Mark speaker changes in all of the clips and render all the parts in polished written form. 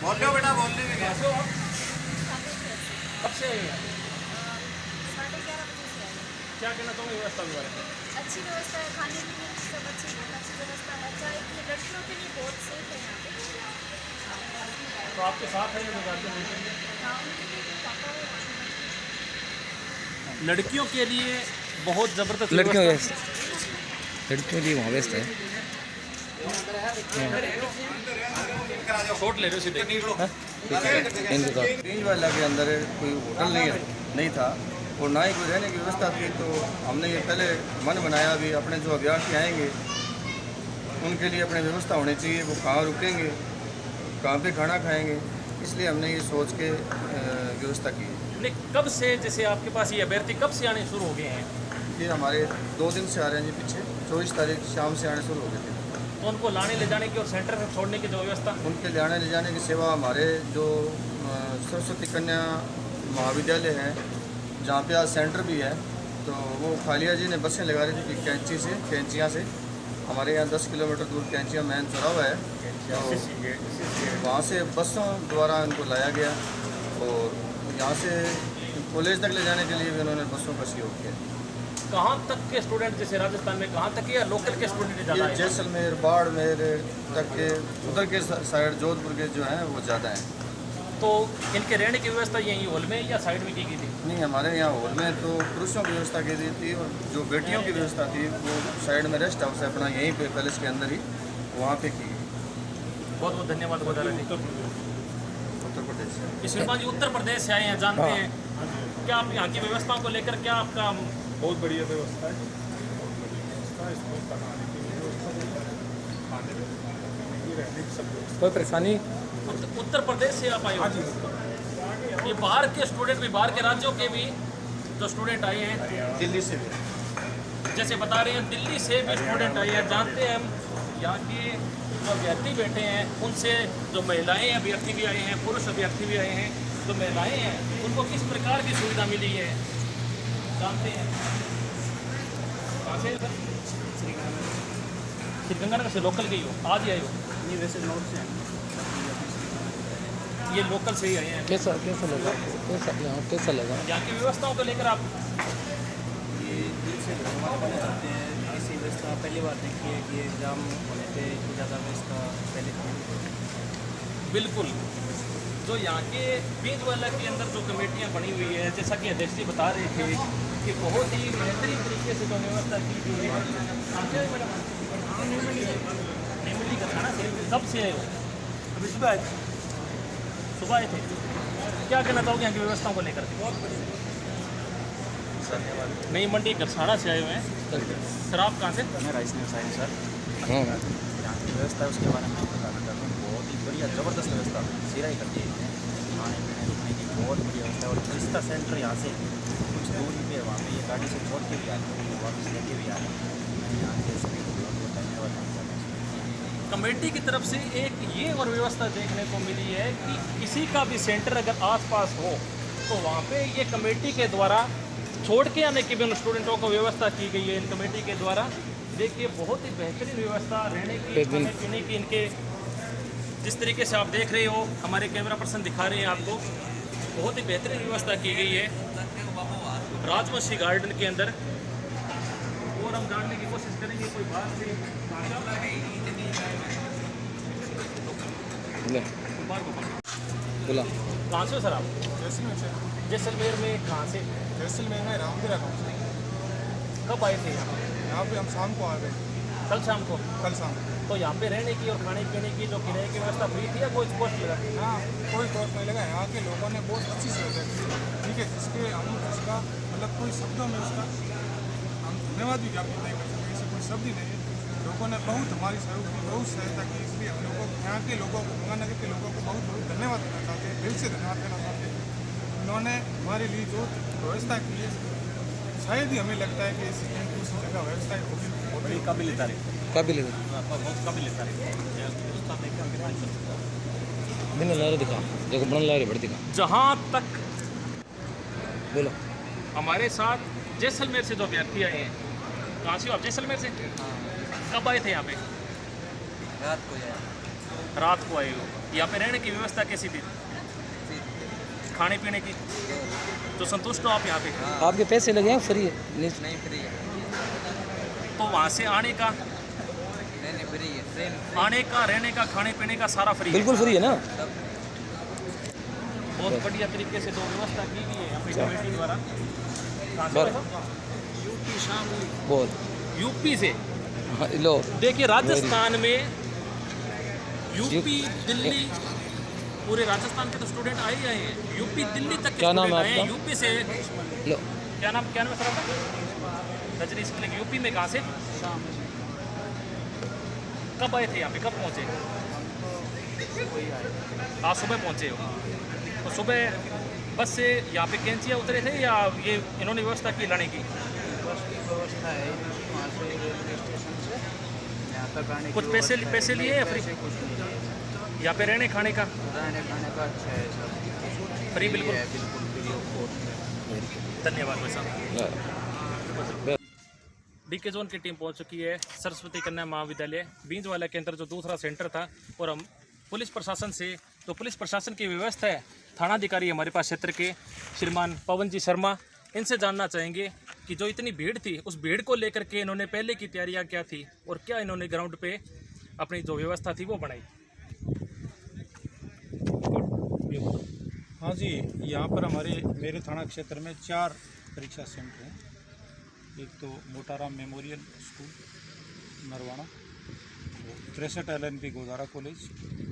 Speaker 1: बोल लो बेटा, बोलने में
Speaker 2: कैसे हो आप? कब से आई हैं?
Speaker 3: 11:30 बजे से आए।
Speaker 2: क्या कहना चाहोगे व्यवस्था के बारे में?
Speaker 3: अच्छी व्यवस्था है, खाने पीने की सब अच्छी, बहुत अच्छी व्यवस्था है। चाहे कि लड़कियों के लिए बहुत सेफ है यहाँ पे।
Speaker 2: तो आपके साथ है या जाते हैं?
Speaker 3: हाँ, उनके लिए भी पापा है।
Speaker 2: लड़कियों के लिए बहुत ज़बरदस्त
Speaker 4: लड़कियों
Speaker 2: व्यवस्था
Speaker 4: लड़कियों की वहाँ व्यस्त है।
Speaker 2: शॉट ले रहे हो सीधे।
Speaker 4: इनका
Speaker 5: रेंज वाला के अंदर कोई होटल नहीं था और ना ही कोई रहने की व्यवस्था थी, तो हमने ये पहले मन बनाया भी अपने जो अभ्यर्थी आएंगे उनके लिए अपनी व्यवस्था होनी चाहिए, वो कहाँ रुकेंगे, कहाँ पे खाना खाएंगे, इसलिए हमने ये सोच के व्यवस्था की।
Speaker 2: नहीं, कब से जैसे आपके पास ये अभ्यर्थी कब से आने शुरू हो गए हैं?
Speaker 5: ये हमारे 2 दिन से आ रहे हैं जी, पीछे 24 तारीख शाम से आने शुरू हो गए थे।
Speaker 2: तो उनको लाने ले जाने की और सेंटर में छोड़ने की जो व्यवस्था?
Speaker 5: उनके लाने ले जाने की सेवा हमारे जो सरस्वती कन्या महाविद्यालय है, जहाँ पे आज सेंटर भी है, तो वो खालिया जी ने बसें लगा रही थी कैंचियाँ से हमारे यहाँ 10 किलोमीटर दूर कैंचिया मैन चौराहा है, तो वहाँ से बसों द्वारा इनको लाया गया और यहाँ से कॉलेज तक ले जाने के लिए भी उन्होंने बसों का सहयोग किया।
Speaker 2: कहाँ तक के स्टूडेंट जैसे राजस्थान में कहाँ तक या लोकल के स्टूडेंट ज़्यादा
Speaker 5: ये
Speaker 2: हैं?
Speaker 5: जैसलमेर बाड़मेर तक के उधर के साइड जोधपुर के जो हैं वो ज़्यादा हैं।
Speaker 2: तो इनके रहने की व्यवस्था यहीं हॉल में या साइड में की गई थी?
Speaker 5: नहीं, हमारे यहाँ हॉल में तो पुरुषों की व्यवस्था की गई थी और जो बेटियों की व्यवस्था थी वो साइड में रेस्ट हाउस है अपना यहीं पे पैलेस के अंदर ही, वहाँ पे की गई।
Speaker 2: बहुत बहुत धन्यवाद गोदारा जी।
Speaker 5: उत्तर प्रदेश से।
Speaker 2: ईश्वरपाल जी उत्तर प्रदेश से आए हैं, जानते हैं क्या आप यहाँ की व्यवस्थाओं को लेकर क्या आपका?
Speaker 6: बहुत बढ़िया व्यवस्था है, व्यवस्था है इसमें बनाने की व्यवस्था, खाने की रहने की सब व्यवस्था।
Speaker 4: कोई परेशानी?
Speaker 2: उत्तर प्रदेश से आप आए हो? ये बाहर के स्टूडेंट भी, बाहर के राज्यों के भी जो स्टूडेंट आए हैं,
Speaker 5: दिल्ली से भी।
Speaker 2: जैसे बता रहे हैं दिल्ली से भी स्टूडेंट आए हैं, जानते हैं हम यहाँ के जो अभ्यर्थी बैठे हैं उनसे, जो महिलाएं अभ्यर्थी भी आए हैं, पुरुष अभ्यर्थी भी आए हैं, जो महिलाएं हैं उनको किस प्रकार की सुविधा मिली है जानते हैं। कहाँ से? श्रीगंगानगर से लोकल के ही हो? आज ही आए हो?
Speaker 1: नहीं, वैसे नॉर्थ से हैं।
Speaker 2: ये लोकल से ही आए हैं।
Speaker 4: कैसा कैसा लगा? कैसा लगा?
Speaker 2: यहाँ की व्यवस्थाओं को लेकर आप?
Speaker 1: ये दिल से हमारे बनना चाहते हैं, ऐसी व्यवस्था पहली बार देखी है कि एग्ज़ाम होने पे इतनी ज़्यादा व्यवस्था पहले थी।
Speaker 2: बिल्कुल, जो यहाँ के बीजवाला के अंदर जो कमेटियाँ बनी हुई है, जैसा कि अध्यक्ष जी बता रहे थे कि बहुत ही बेहतरीन तरीके से जो व्यवस्था की गई है। नेमली का थाना से कब से आए हो?
Speaker 1: अभी सुबह
Speaker 2: सुबह आए थे। क्या कहना चाहोगे यहाँ की व्यवस्थाओं को लेकर के? नई मंडी गरसाड़ा से आए हुए हैं। सर आप कहाँ से?
Speaker 1: मैं राइसनगर साइन सर।
Speaker 4: हाँ,
Speaker 1: यहाँ की व्यवस्था है उसके बारे में बताना चाहता हूँ। बहुत ही बढ़िया ज़बरदस्त व्यवस्था सिराई कर दी है। खाने पीने रुकने की बहुत बढ़िया व्यवस्था है और इसका सेंटर यहाँ से कुछ दूरी पे है, वहाँ पे ये गाड़ी से छोड़ के भी आ रही है, वापस लेके भी आ रही है। यहाँ के सभी को बहुत बहुत धन्यवाद देना चाहता हूँ।
Speaker 2: कमेटी की तरफ से एक ये और व्यवस्था देखने को मिली है कि किसी का भी सेंटर अगर आसपास हो तो वहाँ पे ये कमेटी के द्वारा छोड़ के आने की भी उन स्टूडेंटों को व्यवस्था की गई है इन कमेटी के द्वारा। देखिए बहुत ही बेहतरीन व्यवस्था रहने की, खाने पीने की, इनके जिस तरीके से आप देख रहे हो, हमारे कैमरा पर्सन दिखा रहे हैं आपको, बहुत ही बेहतरीन व्यवस्था की गई है राजवंशी गार्डन के अंदर। और हम जानने की कोशिश करेंगे कोई बात से
Speaker 4: बोला
Speaker 2: कहाँ से हो सर आप?
Speaker 6: जैसलमेर से।
Speaker 2: जैसलमेर में कहाँ से?
Speaker 6: जैसलमेर में रामपुरा गाँव से।
Speaker 2: कब आए थे यहाँ?
Speaker 6: यहाँ पे हम शाम को आ गए,
Speaker 2: कल शाम को।
Speaker 6: कल शाम।
Speaker 2: तो यहाँ पे रहने की और खाने पीने की जो किराए की व्यवस्था फ्री थी या कोई कॉस्ट लगा थी?
Speaker 6: हाँ, कोई कॉस्ट नहीं लगा। यहाँ के लोगों ने बहुत अच्छी सुविधा की, ठीक है, जिसके हम उसका मतलब कोई शब्दों में उसका हम धन्यवाद भी ज्ञापित नहीं कर सकते, ऐसे कोई शब्द ही नहीं है। लोगों ने बहुत हमारी सहयोग की, बहुत सहायता की, इसलिए हम लोगों को, यहाँ के लोगों को, गंगानगर के लोगों को बहुत बहुत धन्यवाद देना चाहते हैं, दिल से धन्यवाद देना चाहते हैं। उन्होंने हमारे लिए जो व्यवस्था की है, शायद ही हमें लगता है कि ऐसी कहीं दूसरी जगह व्यवस्था होगी।
Speaker 2: काबिल तारीफ,
Speaker 4: काबिल
Speaker 2: बहुत काबिल तारीफ।
Speaker 4: बिना ला रहे दिखा, देखो बना ला रहे बढ़ दिखा।
Speaker 2: जहाँ तक
Speaker 4: बोलो
Speaker 2: हमारे साथ जैसलमेर से जो अभ्यर्थी आए हैं, कहाँ से हो आप? जैसलमेर से? कब आए थे यहाँ पे?
Speaker 1: रात को यार
Speaker 2: रात को आए हो, यहाँ पे रहने की व्यवस्था कैसी थी, खाने पीने की, तो संतुष्ट हो आप यहाँ पे?
Speaker 4: आपके पैसे लगे हैं फ्री है?
Speaker 7: नहीं फ्री है,
Speaker 2: तो वहाँ से आने का,
Speaker 7: नहीं फ्री है, ट्रेन
Speaker 2: आने का, रहने का, खाने पीने का सारा फ्री है?
Speaker 4: बिल्कुल फ्री है ना।
Speaker 2: बहुत बढ़िया तरीके से तो व्यवस्था की गई है यहाँ पे कमेटी द्वारा। कहाँ से
Speaker 4: बस।
Speaker 2: हो? यूपी शामिल,
Speaker 4: बोल
Speaker 2: यूपी से।
Speaker 4: हाँ, लो
Speaker 2: देखिए राजस्थान में यूपी दिल्ली, पूरे राजस्थान के तो स्टूडेंट आए ही आए हैं, यूपी दिल्ली तक के
Speaker 4: क्या नाम है
Speaker 2: स्टूडेंट आए हैं
Speaker 4: आपका?
Speaker 2: यूपी से।
Speaker 4: लो
Speaker 2: क्या नाम है सर आपका? रजनीश मलिक। यूपी में कहाँ से? कब आए थे यहाँ पे, कब पहुँचे? आज सुबह पहुँचे हो, तो सुबह बस से यहाँ पे कैंचिया उतरे थे या ये इन्होंने व्यवस्था की लाने की?
Speaker 7: बस की व्यवस्था है वहाँ से रेलवे स्टेशन से यहाँ तक आने की
Speaker 2: कुछ पैसे लिए या फ्री?
Speaker 7: कुछ नहीं है,
Speaker 2: यहाँ पे रहने खाने का
Speaker 7: रहने खाने का अच्छा है सब
Speaker 2: फ्री? बिल्कुल
Speaker 7: है, बिल्कुल फ्री ऑफ कॉस्ट।
Speaker 2: धन्यवाद भाई साहब।
Speaker 4: लो।
Speaker 2: डीके जोन की टीम पहुंच चुकी है सरस्वती कन्या महाविद्यालय बींजवाला के अंदर जो दूसरा सेंटर था, और हम पुलिस प्रशासन से, तो पुलिस प्रशासन की व्यवस्था है, थानाधिकारी हमारे पास क्षेत्र के श्रीमान पवन जी शर्मा, इनसे जानना चाहेंगे कि जो इतनी भीड़ थी उस भीड़ को लेकर के इन्होंने पहले की तैयारियां क्या थी और क्या इन्होंने ग्राउंड पे अपनी जो व्यवस्था थी वो बनाई।
Speaker 8: हाँ जी, यहाँ पर मेरे थाना क्षेत्र में 4 परीक्षा सेंटर हैं। एक तो Motaram memorial school Narwana, 63 LNP Godara college,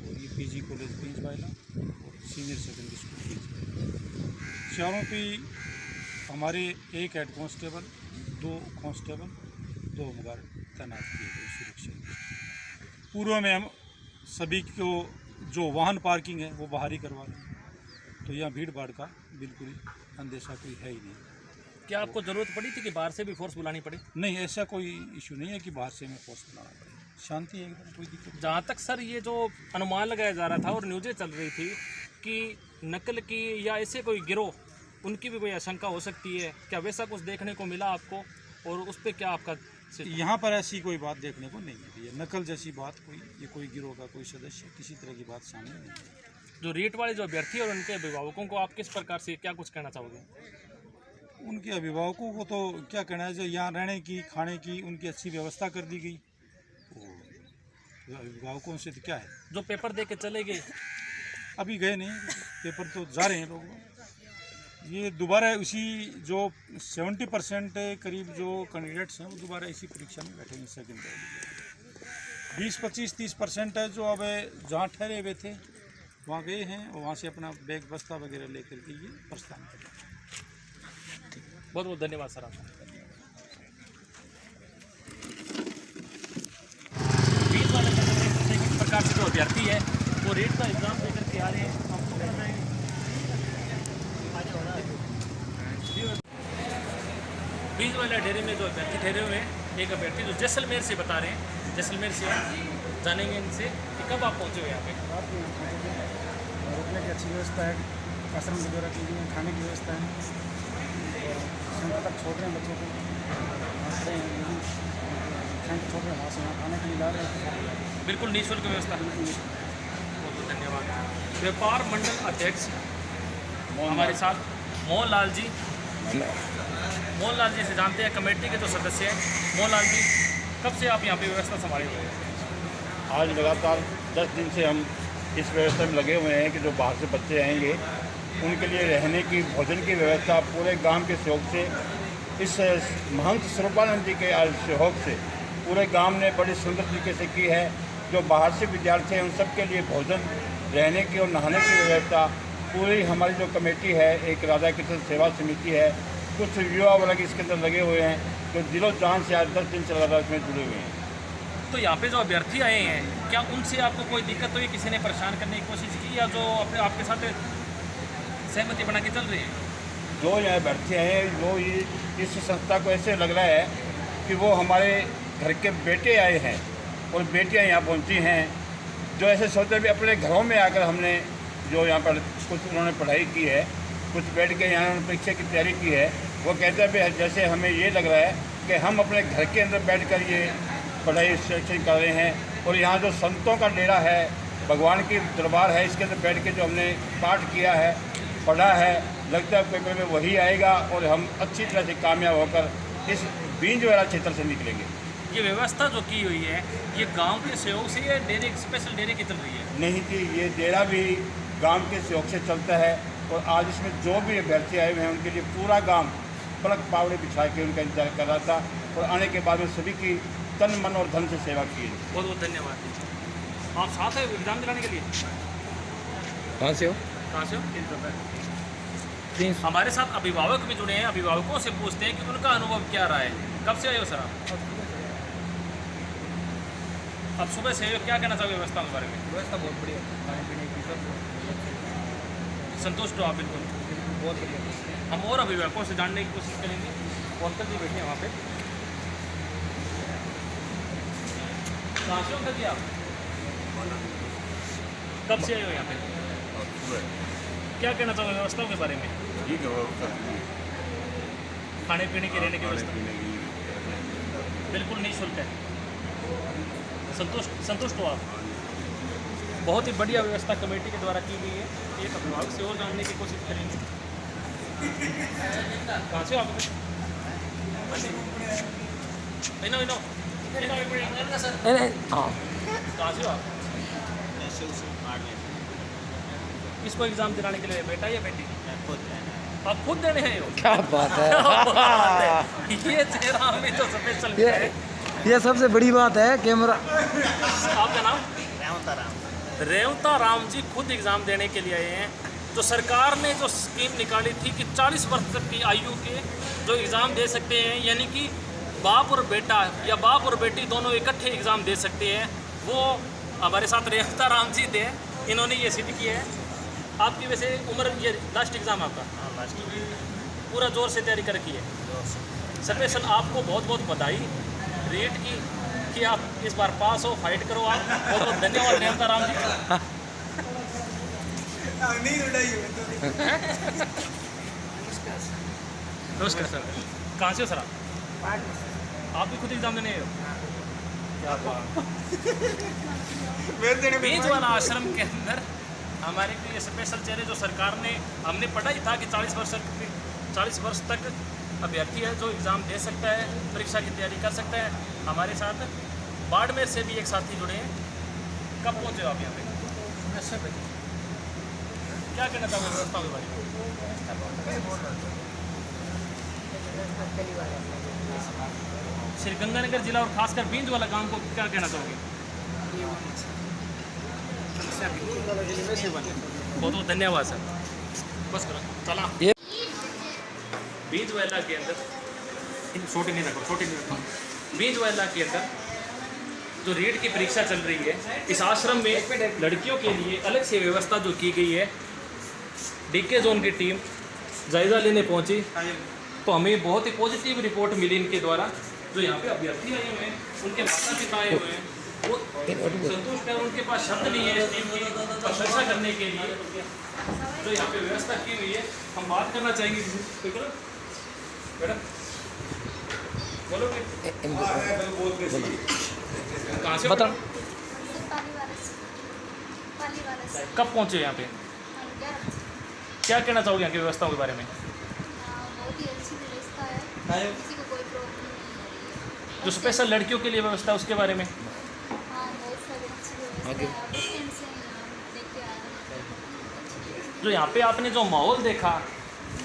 Speaker 8: और ये PG कॉलेज बींजवाला और सीनियर सेकेंडरी स्कूल बींजवाला। चारों पे हमारे 1 हेड कांस्टेबल, 2 कांस्टेबल, 2 होमगार्ड तैनात किए गए सुरक्षा। पूर्व में हम सभी को जो वाहन पार्किंग है वो बाहर ही करवा दें, तो यहाँ भीड़ भाड़ का बिल्कुल ही अंदेशा कोई है ही नहीं।
Speaker 2: क्या आपको ज़रूरत पड़ी थी कि बाहर से भी फोर्स बुलानी पड़ी?
Speaker 8: नहीं, ऐसा कोई इशू नहीं है कि बाहर से हमें फोर्स बनाना पड़े, शांति है एकदम, कोई दिक्कत नहीं।
Speaker 2: जहाँ तक सर ये जो अनुमान लगाया जा रहा था और न्यूज़ें चल रही थी कि नकल की या ऐसे कोई गिरोह, उनकी भी कोई आशंका हो सकती है, क्या वैसा कुछ देखने को मिला आपको, और उस पर क्या आपका?
Speaker 8: यहाँ पर ऐसी कोई बात देखने को नहीं मिली है, नकल जैसी बात ये कोई गिरोह का कोई सदस्य किसी तरह की बात सामने नहीं है।
Speaker 2: जो रीट वाले जो अभ्यर्थी और उनके अभिभावकों को आप किस प्रकार से क्या कुछ कहना चाहोगे?
Speaker 8: उनके अभिभावकों को तो क्या कहना है, जो यहाँ रहने की, खाने की उनकी अच्छी व्यवस्था कर दी गई, तो अभिभावकों से तो क्या है।
Speaker 2: जो पेपर दे के चले गए,
Speaker 8: अभी गए नहीं, पेपर तो जा रहे हैं लोग। ये दोबारा उसी जो 70% करीब जो कैंडिडेट्स हैं वो दोबारा इसी परीक्षा में बैठेंगे सेकेंड राउंड। 20-25-30% है जो अब जहाँ ठहरे हुए थे वहाँ गए हैं और वहाँ से अपना बैग बस्ता वगैरह लेकर के ये प्रस्थान करें।
Speaker 2: बहुत बहुत धन्यवाद सर आपका। 20 वाले किस प्रकार से जो अभ्यर्थी है वो रेट का एग्जाम देकर के आ रहे हैं, आपको कर रहे हैं। 20 वाले डेरे में जो अभ्यर्थी ठहरे हुए हैं, एक अभ्यर्थी जो जैसलमेर से बता रहे हैं, जैसलमेर से जानेंगे इनसे कि कब आप पहुँचे हुए यहाँ पे।
Speaker 9: रुकने की अच्छी व्यवस्था है, आश्रम वगैरह की भी, खाने की व्यवस्था है, और सेंटर तक छोड़ रहे हैं बच्चों को, हंस रहे हैं, सेंटर छोड़ रहे हैं, वहाँ से यहाँ खाने के लिए ला रहे हैं,
Speaker 2: बिल्कुल निःशुल्क व्यवस्था। बहुत बहुत धन्यवाद। व्यापार मंडल अध्यक्ष हमारे साथ मोहनलाल जी, मोहनलाल जी से जानते हैं कमेटी के जो सदस्य हैं। मोहनलाल जी, कब से आप यहाँ पे व्यवस्था संभाले हुए हैं?
Speaker 10: आज लगातार 10 दिन से हम इस व्यवस्था में लगे हुए हैं कि जो बाहर से बच्चे आएंगे उनके लिए रहने की, भोजन की व्यवस्था पूरे गांव के सहयोग से, इस महंत स्वरूपानंद जी के सहयोग से पूरे गांव ने बड़ी सुंदर तरीके से की है। जो बाहर से विद्यार्थी हैं उन सब के लिए भोजन, रहने की और नहाने की व्यवस्था पूरी हमारी जो कमेटी है, एक राधा कृष्ण सेवा समिति है, कुछ युवा वर्ग इसके अंदर लगे हुए हैं जो दिलो जान से आज 10 दिन से लगातार इसमें जुड़े हुए हैं।
Speaker 2: तो यहाँ पे जो अभ्यर्थी आए हैं, क्या उनसे आपको कोई दिक्कत हुई, किसी ने परेशान करने की कोशिश की, या जो अपने आपके साथ सहमति बना के चल रही है?
Speaker 10: जो यहाँ अभ्यर्थी हैं वो इस संस्था को ऐसे लग रहा है कि वो हमारे घर के बेटे आए हैं और बेटियाँ यहाँ पहुँची हैं, जो ऐसे सोचते भी अपने घरों में आकर हमने जो यहाँ पर कुछ उन्होंने पढ़ाई की है, कुछ बैठ के यहाँ उन्होंने परीक्षा की तैयारी की है, वो कहते हैं भी जैसे हमें ये लग रहा है कि हम अपने घर के अंदर बैठकर ये पढ़ाई शैक्षणिक कर रहे हैं। और यहाँ जो संतों का डेरा है भगवान की दरबार है, इसके अंदर बैठ के जो हमने पाठ किया है, पढ़ा है, लगता है पेपर में वही आएगा और हम अच्छी तरह से कामयाब होकर इस बींज वाला क्षेत्र से निकलेंगे।
Speaker 2: ये व्यवस्था जो की हुई है ये गांव के सहयोग से या डेयरी स्पेशल डेयरी की चल रही है?
Speaker 10: नहीं जी, ये डेरा भी गांव के सहयोग से चलता है और आज इसमें जो भी अभ्यर्थी आए हुए हैं उनके लिए पूरा गांव पलक पावड़े बिछा के उनका इंतजार कर रहा था और आने के बाद में सभी की तन मन और धन से सेवा की।
Speaker 2: बहुत बहुत धन्यवाद। आप साथ हैं एग्जाम दिलाने के लिए?
Speaker 4: कहाँ से हो?
Speaker 2: कहाँ से हो? हमारे साथ अभिभावक भी जुड़े हैं, अभिभावकों से पूछते हैं कि उनका अनुभव क्या रहा है। कब से आए हो सर आप? अब सुबह से क्या कहना चाहोगे व्यवस्था के बारे में?
Speaker 9: व्यवस्था बहुत बढ़िया, खाने पीने की सब
Speaker 2: संतुष्ट हो आप? बिल्कुल
Speaker 9: बहुत बढ़िया।
Speaker 2: हम और अभिभावकों से जानने की कोशिश करेंगे। अंकल जी बैठे हैं वहाँ पे। कहाँ से हो अंकल जी आप? कब से आए हो यहाँ पे? क्या कहना चाहोगे व्यवस्थाओं के बारे में?
Speaker 10: ठीक है,
Speaker 2: खाने पीने की, रहने की व्यवस्था बिल्कुल निःशुल्क है। संतुष्ट हो आप? बहुत ही बढ़िया व्यवस्था कमेटी के द्वारा की गई है। एक अभिभावक से और जानने की कोशिश करेंगे। कहाँ से आप?
Speaker 4: हाँ,
Speaker 2: कहाँ से हो आप? इसको एग्जाम दिलाने के लिए बेटा या बेटी? आप खुद देने हैं?
Speaker 4: क्या बात है।
Speaker 2: ये चेहरा हमें तो स्पेशल है।
Speaker 4: ये सबसे बड़ी बात है। कैमरा।
Speaker 2: आपका नाम? रेवता राम जी खुद एग्ज़ाम देने के लिए आए हैं। जो सरकार ने जो स्कीम निकाली थी कि 40 वर्ष तक की आयु के जो एग्ज़ाम दे सकते हैं, यानी कि बाप और बेटा या बाप और बेटी दोनों इकट्ठे एग्ज़ाम दे सकते हैं, वो हमारे साथ रेवता राम जी थे। इन्होंने ये सिद्ध किया है। आपकी वैसे उम्र ये लास्ट एग्ज़ाम आपका? पूरा जोर से तैयारी कर रखी है। स्पेशल आपको बहुत बहुत बधाई रेट की कि आप इस बार पास हो, फाइट करो आप। बहुत बहुत धन्यवाद रेवता राम जी। नमस्कार सर। कहाँ से हो सर आप भी खुद एग्जाम देने हो? क्या बात। बीज वाला आश्रम के अंदर हमारे लिए स्पेशल चेहरे जो सरकार ने, हमने पढ़ा ही था कि 40 वर्ष तक अभ्यर्थी है जो एग्ज़ाम दे सकता है, परीक्षा की तैयारी कर सकता है। हमारे साथ बाड़मेर से भी एक साथी जुड़े हैं। कब पहुँचे आप यहाँ पे? क्या कहना चाहोगे व्यवस्था के बारे में? श्री गंगानगर जिला और खासकर बींज वाला गांव को क्या कहना चाहोगे? बहुत बहुत धन्यवाद सर। बस करो चला। बींज वाला के अंदर छोटी नहीं रखो। बींज वाला के अंदर जो रीट की परीक्षा चल रही है, इस आश्रम में लड़कियों के लिए अलग से व्यवस्था जो की गई है। डीके जोन की टीम जायज़ा लेने पहुंची तो हमें बहुत ही पॉजिटिव रिपोर्ट मिली इनके द्वारा। जो यहाँ पे अभ्यर्थी आए हुए हैं, उनके माता पिता आए हुए हैं, वो संतुष्ट है। उनके पास शब्द नहीं है इस टीम की प्रशंसा करने के लिए जो यहाँ पे व्यवस्था की हुई है। हम बात करना चाहेंगे किसी से। मैडम बोलोगे? कहाँ से
Speaker 4: बताओ।
Speaker 2: कब पहुँचे यहाँ पे? क्या कहना चाहोगे यहाँ की व्यवस्थाओं के बारे में?
Speaker 3: बहुत ही अच्छी व्यवस्था है, किसी को कोई प्रॉब्लम नहीं है।
Speaker 2: जो स्पेशल लड़कियों के लिए व्यवस्था उसके बारे में?
Speaker 3: हाँ, बहुत सारी अच्छी व्यवस्था है। बस स्टैंड से लेके आए हैं।
Speaker 2: जो यहाँ पे आपने जो माहौल देखा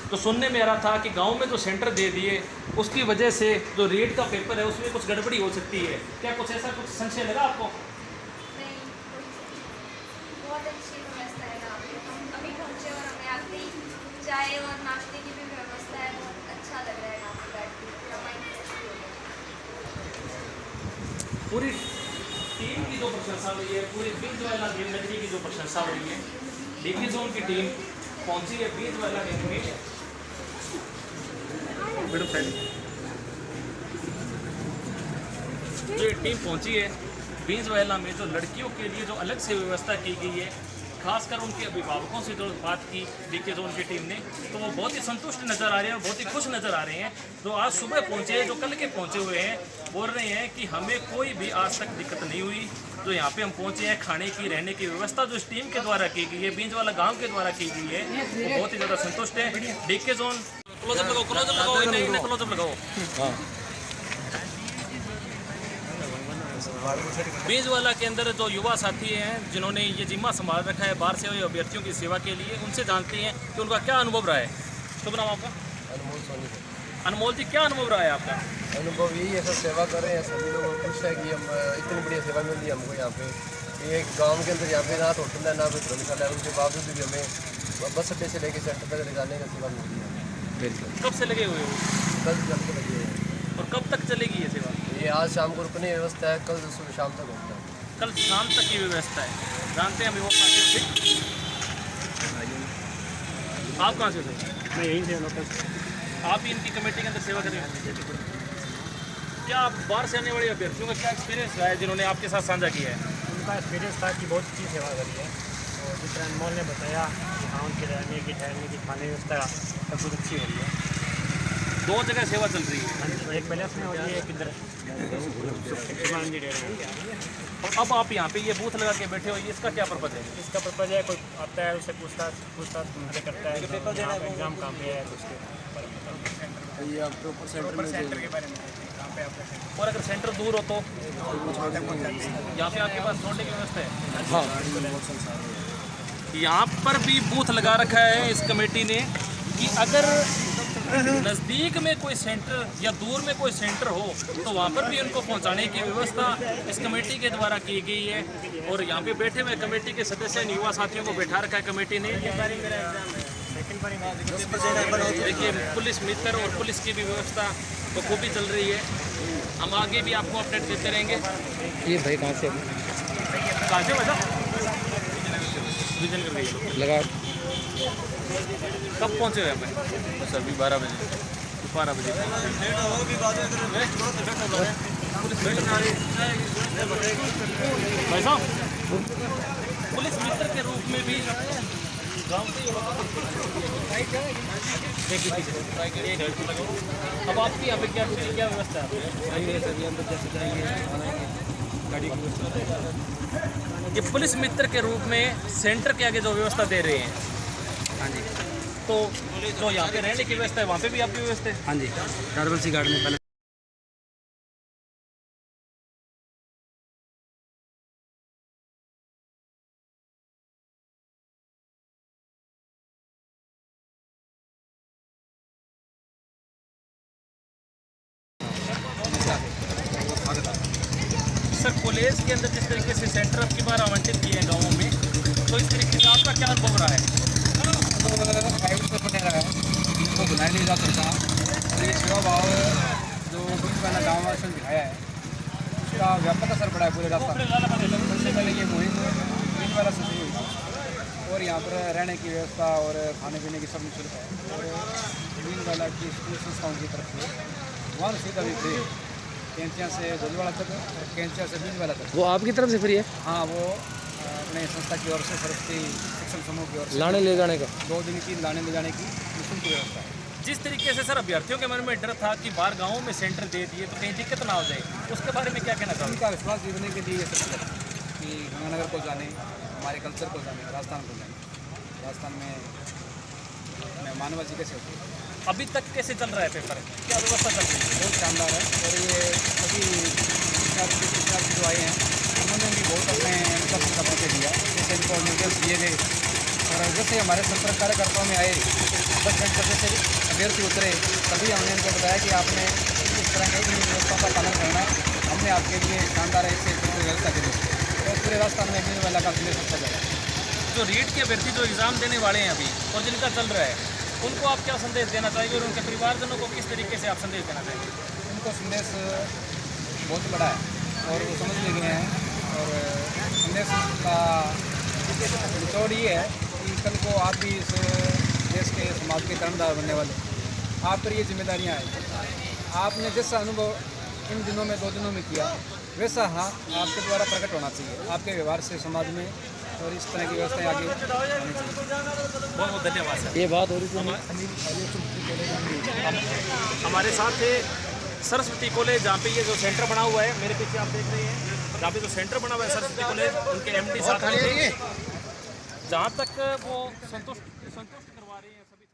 Speaker 2: तो सुनने में आ रहा था कि गांव में जो सेंटर दे दिए उसकी वजह से जो रेट का पेपर है उसमें कुछ गड़बड़ी हो सकती है। क्या कुछ ऐसा कुछ संशय लगा आपको?
Speaker 3: नहीं, बहुत अच्छी व्यवस्था है यहाँ पे। हम अभी पहुँचे और हमें आते ही चाय और नाश्ते की भी व्यवस्था है। बहुत अच्छा लग रहा है यहाँ पे बैठ के, पूरा माइंड फ्रेश भी हो गया।
Speaker 2: पूरी टीम की जो प्रशंसा हुई है, पूरी बीज वाला नगरी की जो प्रशंसा हुई है, डीके जोन की टीम पहुंची है बीज वाला नगरी। जो ये टीम पहुंची है बीज वाला में, जो लड़कियों के लिए जो अलग से व्यवस्था की गई है, खासकर उनके अभिभावकों से जो बात की डीके जोन की टीम ने, तो वो बहुत ही संतुष्ट नज़र आ रहे हैं और बहुत ही खुश नज़र आ रहे हैं। जो आज सुबह पहुंचे हैं, जो कल के पहुंचे हुए हैं, बोल रहे हैं कि हमें कोई भी आज तक दिक्कत नहीं हुई। जो यहाँ पे हम पहुँचे हैं, खाने की रहने की व्यवस्था जो इस टीम के द्वारा की गई है, बींजवाला गांव के द्वारा की गई है, वो बहुत ही ज़्यादा संतुष्ट है। डीके जोन क्लोजअप लगाओ, क्लोजअप लगाओ। बींजवाला के अंदर जो युवा साथी हैं जिन्होंने ये जिम्मा संभाल रखा है बाहर से अभ्यर्थियों की सेवा के लिए, उनसे जानते हैं कि उनका क्या अनुभव रहा है। शुभ नाम आपका?
Speaker 5: अनमोल सोनी से।
Speaker 2: अनमोल जी, क्या अनुभव रहा है आपका?
Speaker 5: अनुभव यही है, सब सेवा कर रहे हैं, सभी लोगों को खुश है कि हम इतनी बढ़िया सेवा मिल रही है हमको यहाँ पे। ये गांव के अंदर यहाँ पे ना तो होटल है ना कोई धर्मशाला है, उनके बावजूद भी हमें बस अड्डे से लेकर सेंटर तक ले जाने का सेवा मिल रही है।
Speaker 2: कब से लगे हुए हो?
Speaker 5: कल जब से लगी है।
Speaker 2: और कब तक चलेगी ये सेवा?
Speaker 5: ये आज शाम को रुकने की व्यवस्था है, कल सुबह शाम तक होता है।
Speaker 2: कल शाम तक की व्यवस्था है। जानते हैं हम युवा साथियों से। आप कहाँ से हो?
Speaker 9: मैं यहीं से लोकल।
Speaker 2: आप ही इनकी कमेटी के अंदर सेवा कर रहे हैं। क्या आप बाहर से आने वाले अभ्यर्थियों का क्या एक्सपीरियंस रहा है जिन्होंने आपके साथ साझा किया है?
Speaker 9: उनका एक्सपीरियंस था कि बहुत अच्छी सेवा करी है, और जिस तरह अनमोल ने बताया कि हाँ उनकी रहने की ठहरने की खाने की व्यवस्था सब कुछ अच्छी हो रही है।
Speaker 2: 2 जगह सेवा चल रही है,
Speaker 9: एक पैलेस में हो रही है, एक इधर शिवानंदी डेयरी में।
Speaker 2: और अब आप यहाँ पे ये बूथ लगा के बैठे हो, ये इसका क्या पर्पज़ है?
Speaker 9: इसका पर्पज़ है कोई आता है उससे पूछताछ करता है कि एग्ज़ाम कहाँ पे है, उसके बारे में
Speaker 5: ये आपके ऊपर सेंटर
Speaker 9: के बारे में कहाँ पे आपका।
Speaker 2: और अगर सेंटर दूर हो तो यहाँ पे आपके पास छोड़ने की व्यवस्था है?
Speaker 4: हाँ,
Speaker 2: यहाँ पर भी बूथ लगा रखा है इस कमेटी ने कि अगर नज़दीक में कोई सेंटर या दूर में कोई सेंटर हो तो वहाँ पर भी उनको पहुँचाने की व्यवस्था इस कमेटी के द्वारा की गई है। और यहाँ पे बैठे हुए कमेटी के सदस्य युवा साथियों को बैठा रखा है कमेटी ने। देखिए, पुलिस मित्र और पुलिस की भी व्यवस्था तो खूबी चल रही है। हम आगे भी आपको अपडेट देते रहेंगे।
Speaker 4: ये भाई कहाँ से
Speaker 2: कहाँ से वजह विजन कर गई
Speaker 4: लगा?
Speaker 2: कब पहुँचे हुए हैं? बस अभी 12 बजे। 12 बजे भाई साहब, पुलिस मित्र के रूप में भी गाँव के अब आपकी यहाँ पे क्या व्यवस्था है? ये पुलिस मित्र के रूप में सेंटर के आगे जो व्यवस्था दे रहे हैं,
Speaker 4: हाँ जी,
Speaker 2: तो जो यहाँ पे रहने की व्यवस्था है वहाँ पे भी आपकी व्यवस्था है?
Speaker 4: हाँ जी, डारबल सी गार्ड में पहले
Speaker 2: सर, कॉलेज के अंदर जिस तरीके से सेंटर अब की बार आवंटित किए हैं गाँवों में, तो इस तरीके से आपका क्या अनुभव रहा है?
Speaker 7: इनको बुलाया नहीं जा सकता, और ये सेवा भाव जो पहला गाँव वासियों ने दिखाया है उसका व्यापक असर पड़ा है पूरे रास्ता। सबसे पहले ये मुहिम बींजवाला से शुरू हुई, और यहाँ पर रहने की व्यवस्था और खाने पीने की सब निःशुल्क है। और बींजवाला की स्कूल संस्थाओं की तरफ से वहाँ सीधा भी फ्री, कैंचिया से गोलवाड़ा तक और कैंचिया से बींजवाला तक।
Speaker 4: वो आपकी तरफ से फ्री है?
Speaker 7: हाँ, वो अपने संस्था की ओर से, सरस्वती शिक्षण समूह की ओर से
Speaker 4: लाने ले जाने का
Speaker 7: 2 दिन की लाने ले जाने की निःशुल्क व्यवस्था है।
Speaker 2: जिस तरीके से सर अभ्यर्थियों के मन में डर था कि बाहर गाँवों में सेंटर दे दिए तो कहीं दिक्कत ना हो जाए, उसके बारे में क्या कहना चाहोगे?
Speaker 7: उनका विश्वास जीतने के लिए ये सब कि गंगानगर को जाने, हमारे कल्चर को जाने, राजस्थान को जाने। राजस्थान में मानवा जी कैसे होती है,
Speaker 2: अभी तक कैसे चल रहा है पेपर, क्या व्यवस्था चल रही है?
Speaker 7: बहुत शानदार है। और ये अभी शिक्षार्थी जो आए हैं उन्होंने भी बहुत अपने इनका परिचय दिया, जैसे इनको निर्देश दिए गए। और जैसे हमारे संपर्क कार्यकर्ताओं में आए, बस जैसे अभ्यर्थी उतरे, तभी हमने इनको बताया कि आपने इस तरह की व्यवस्था का पालन करना है, हमने आपके लिए शानदार ऐसे व्यवस्था करी। और पूरे राजस्थान में बींजवाला का संदेश अच्छा जाएगा।
Speaker 2: जो रीट के अभ्यर्थी जो एग्ज़ाम देने वाले हैं अभी और जिनका चल रहा है, उनको आप क्या संदेश देना चाहिए और उनके परिवारजनों को किस तरीके से आप संदेश देना चाहिए?
Speaker 7: उनको संदेश बहुत बड़ा है और वो समझ ले गए हैं। और संदेश का निचोड़ ये है कि कल को आप भी इस देश के समाज के कर्मदार बनने वाले, आप पर ये जिम्मेदारियाँ आए। आपने जैसा अनुभव इन दिनों में 2 दिनों में किया, वैसा हाँ आपके द्वारा प्रकट होना चाहिए आपके व्यवहार से समाज में, और इस तरह की व्यवस्थाएं आगे होनी चाहिए।
Speaker 2: बहुत बहुत धन्यवाद सर।
Speaker 4: ये बात हो रही थी
Speaker 2: हमारे साथ थे सरस्वती कॉलेज, जहाँ पे ये जो सेंटर बना हुआ है मेरे पीछे आप देख रहे हैं, जहाँ पे जो सेंटर बना हुआ है सरस्वती कॉलेज, उनके MD साथ में थे, जहाँ तक वो संतुष्ट करवा रहे हैं सभी।